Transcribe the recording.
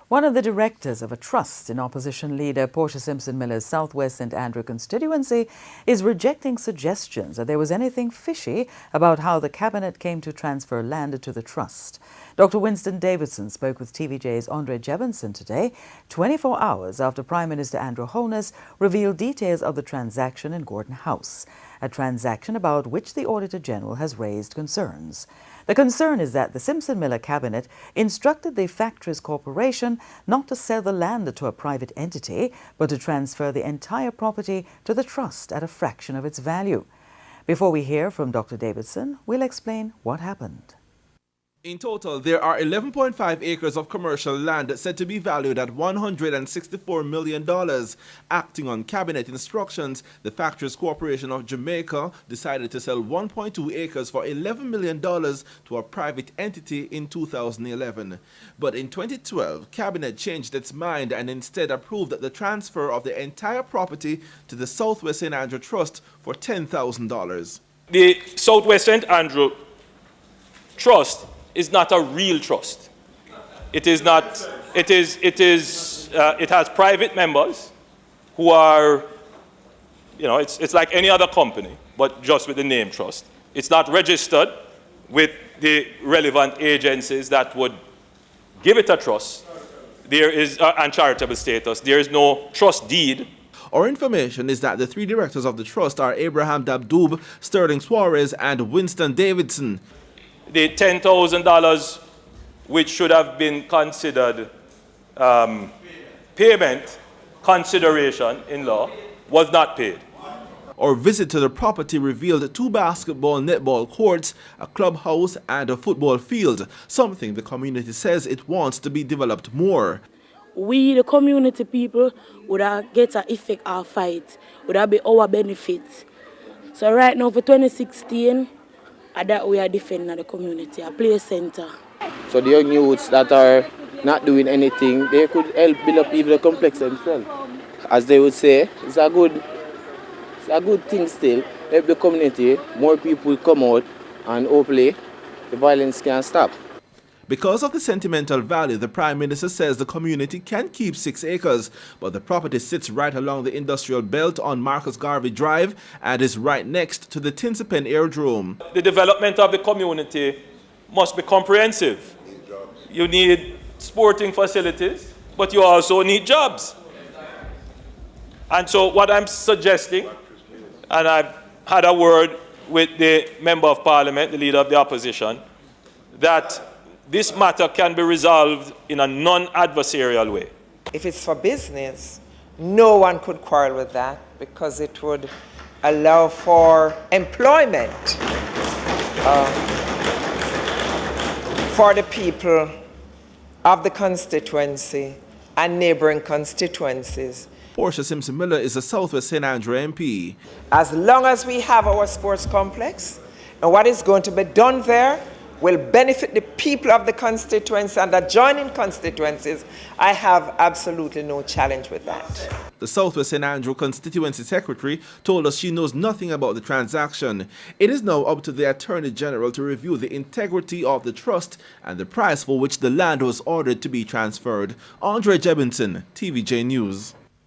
One of the directors of a trust in opposition leader Portia Simpson-Miller's Southwest St Andrew constituency is rejecting suggestions that there was anything fishy about how the cabinet came to transfer land to the trust. Dr. Winston Davidson spoke with TVJ's Andrew Jebinson today, 24 hours after Prime Minister Andrew Holness revealed details of the transaction in Gordon House, a transaction about which the Auditor General has raised concerns. The concern is that the Simpson-Miller cabinet instructed the Factories Corporation not to sell the land to a private entity, but to transfer the entire property to the trust at a fraction of its value. Before we hear from Dr. Davidson, we'll explain what happened. In total, there are 11.5 acres of commercial land said to be valued at $164 million. Acting on cabinet instructions, the Factories Corporation of Jamaica decided to sell 1.2 acres for $11 million to a private entity in 2011. But in 2012, cabinet changed its mind and instead approved the transfer of the entire property to the Southwest St Andrew Trust for $10,000. The Southwest St Andrew Trust is not a real trust. It is not. It has private members who are, it's like any other company, but just with the name trust. It's not registered with the relevant agencies that would give it a trust. There is and charitable status. There is no trust deed. Our information is that the three directors of the trust are Abraham Dabdoob, Sterling Suarez, and Winston Davidson. The $10,000, which should have been considered payment consideration in law, was not paid. Our visit to the property revealed 2 basketball netball courts, a clubhouse, and a football field, something the community says it wants to be developed more. We, the community people, would get an effect our fight, would that be our benefit. So right now for 2016, that we are defending the community, a play center. So the young youths that are not doing anything, they could help build up even the complex themselves. As they would say, it's a good thing still. Help the community, more people come out, and hopefully the violence can stop. Because of the sentimental value, the Prime Minister says the community can keep 6 acres, but the property sits right along the industrial belt on Marcus Garvey Drive and is right next to the Tinsipen Aerodrome. The development of the community must be comprehensive. You need sporting facilities, but you also need jobs. And so what I'm suggesting, and I've had a word with the Member of Parliament, the Leader of the Opposition, that this matter can be resolved in a non-adversarial way. If it's for business, no one could quarrel with that because it would allow for employment for the people of the constituency and neighboring constituencies. Portia Simpson-Miller is a Southwest St Andrew MP. As long as we have our sports complex, and what is going to be done there will benefit the people of the constituency and the adjoining constituencies, I have absolutely no challenge with that. The Southwest St Andrew constituency secretary told us she knows nothing about the transaction. It is now up to the Attorney General to review the integrity of the trust and the price for which the land was ordered to be transferred. Andrew Jebinson, TVJ News.